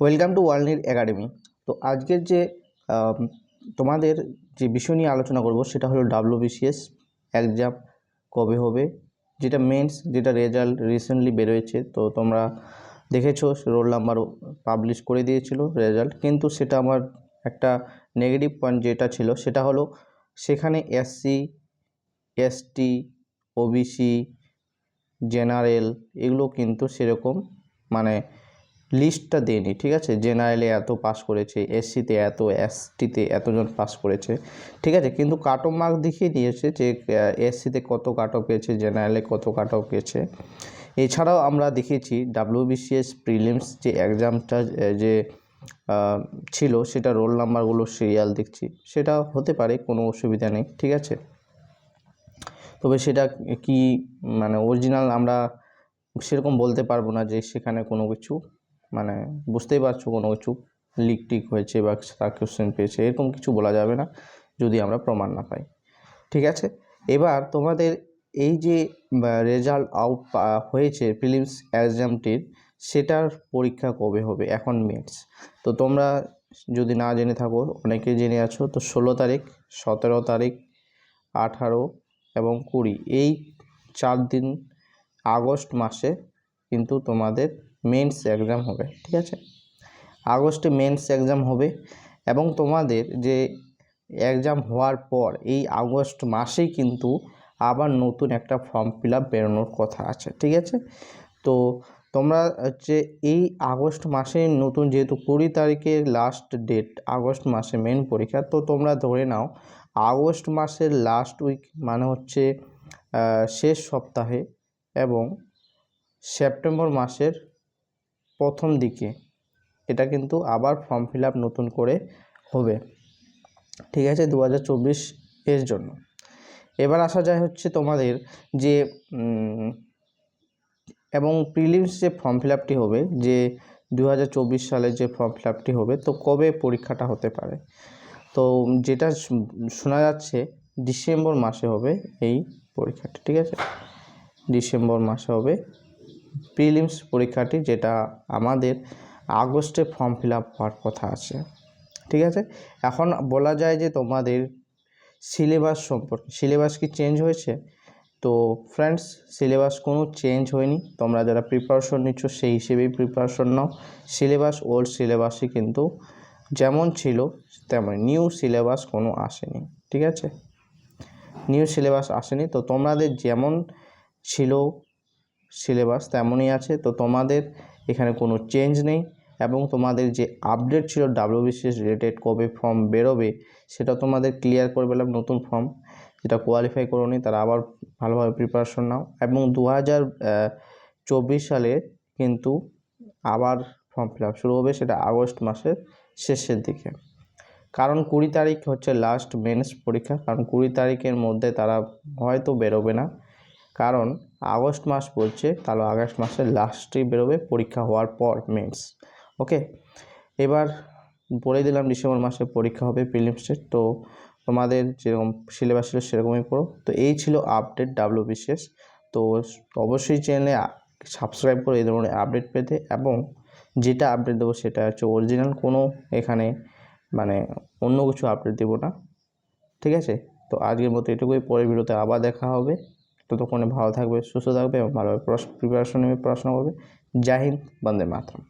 Welcome to world need academy. তো আজকের যে তোমাদের যে বিষয় নিয়ে আলোচনা করব সেটা হলো WBCS এক্সাম কবে হবে, যেটা মেন্স, যেটা রেজাল্ট রিসেন্টলি বেরোয়েছে। তো তোমরা দেখেছো রোল নাম্বার পাবলিশ করে দিয়েছিল রেজাল্ট, কিন্তু সেটা আমার একটা নেগেটিভ পয়েন্ট যেটা ছিল সেটা হলো সেখানে SC ST OBC জেনারেল এগুলো কিন্তু সেরকম মানে লিস্টটা দেয়নি, ঠিক আছে। জেনারেলে এত পাস করেছে, SCতে এত, STতে এতজন পাস করেছে, ঠিক আছে, কিন্তু কাট অফ মার্ক দেখিয়ে দিয়েছে যে SCতে কত কাট অফ পেয়েছে, জেনারেলে কত কাট অফ পেয়েছে। এছাড়াও আমরা দেখেছি WBCS প্রিলিমস যে এক্সামটা যে ছিল সেটা রোল নাম্বারগুলো সিরিয়াল দেখছি, সেটা হতে পারে, কোনো অসুবিধা নেই, ঠিক আছে। তবে সেটা কি মানে অরিজিনাল আমরা সেরকম বলতে পারবো না যে সেখানে কোনো কিছু মানে বুঝতেই পারছো কোনো কিছু লিক টিক হয়েছে বা তার কোশ্চেন পেয়েছে, এরকম কিছু বলা যাবে না যদি আমরা প্রমাণ না পাই, ঠিক আছে। এবার তোমাদের এই যে রেজাল্ট আউট হয়েছে প্রিলিমস এক্সামটির, সেটার পরীক্ষা কবে হবে এখন মেন্স। তো তোমরা যদি না জেনে থাকো, অনেকে জেনে আছো, তো 16 তারিখ, 17 তারিখ, 18 এবং 20 এই 4 দিন আগস্ট মাসে কিন্তু তোমাদের মেন্স এক্সাম হবে, ঠিক আছে। আগস্টে মেন্স এক্সাম হবে এবং তোমাদের যে এক্সাম হওয়ার পর এই আগস্ট মাসেই কিন্তু আবার নতুন একটা ফর্ম ফিল আপ বেরোনোর কথা আছে, ঠিক আছে। তো তোমরা হচ্ছে এই আগস্ট মাসে নতুন, যেহেতু 20 তারিখে লাস্ট ডেট আগস্ট মাসে মেন পরীক্ষা, তো তোমরা ধরে নাও আগস্ট মাসের লাস্ট উইক মানে হচ্ছে শেষ সপ্তাহে এবং সেপ্টেম্বর মাসের প্রথম দিকে এটা কিন্তু আবার ফর্ম ফিল আপ নতুন করে হবে, ঠিক আছে, 2024 এর জন্য। এবার আসা যায় হচ্ছে তোমাদের যে এবং প্রিলিমস যে ফর্ম ফিল আপটি হবে, যে 2024 সালে যে ফর্ম ফিল আপটি হবে, তো কবে পরীক্ষাটা হতে পারে, তো যেটা শোনা যাচ্ছে ডিসেম্বর মাসে হবে এই পরীক্ষাটি, ঠিক আছে। ডিসেম্বর মাসে হবে প্রিলিমস পরীক্ষাটি, যেটা আমাদের আগস্টে ফর্ম ফিল আপ হওয়ার কথা আছে, ঠিক আছে। এখন বলা যায় যে তোমাদের সিলেবাস সম্পর্কে, সিলেবাস কি চেঞ্জ হয়েছে? তো ফ্রেন্ডস, সিলেবাস কোনো চেঞ্জ হয়নি, তোমরা যারা প্রিপারেশন নিচ্ছ সেই হিসেবেই প্রিপারেশন নাও। সিলেবাস ওল্ড সিলেবাসই কিন্তু যেমন ছিল তেমন, নিউ সিলেবাস কোনো আসেনি, ঠিক আছে, নিউ সিলেবাস আসেনি। তো তোমাদের যেমন ছিল সিলেবাস তেমনই আছে, তো তোমাদের এখানে কোনো চেঞ্জ নেই। এবং তোমাদের যে আপডেট ছিল WBCS রিলেটেড কবে ফর্ম বেরোবে সেটা তোমাদের ক্লিয়ার করে পেলাম, নতুন ফর্ম, যেটা কোয়ালিফাই করোনি তারা আবার ভালোভাবে প্রিপারেশন নাও। এবং 2024 সালে কিন্তু আবার ফর্ম ফিল আপ শুরু হবে, সেটা আগস্ট মাসের শেষের দিকে, কারণ 20 তারিখ হচ্ছে লাস্ট মেন্স পরীক্ষা, কারণ 20 তারিখের মধ্যে তারা হয়তো বেরোবে না, কারণ আগস্ট মাস বলছে, তাহলে আগস্ট মাসের লাস্টেই বেরোবে পরীক্ষা হওয়ার পর মেন্স, ওকে। এবার বলে দিলাম ডিসেম্বর মাসে পরীক্ষা হবে প্রিলিমসের, তো তোমাদের যেরকম সিলেবাস ছিল সেরকমই পড়ো। তো এই ছিল আপডেট WBCS। তো অবশ্যই চ্যানেলে সাবস্ক্রাইব করে এই ধরনের আপডেট পেতে, এবং যেটা আপডেট দেবো সেটা হচ্ছে অরিজিনাল, কোনো এখানে মানে অন্য কিছু আপডেট দেবো না, ঠিক আছে। তো আজকের মতো এটুকুই, পরের ভিডিওতে আবার দেখা হবে। ততক্ষণে ভালো থাকবে, সুস্থ থাকবে এবং ভালোভাবে প্রিপারেশন নিয়ে পড়াশোনা করবে। জয় হিন্দ, বন্দে মাতরম।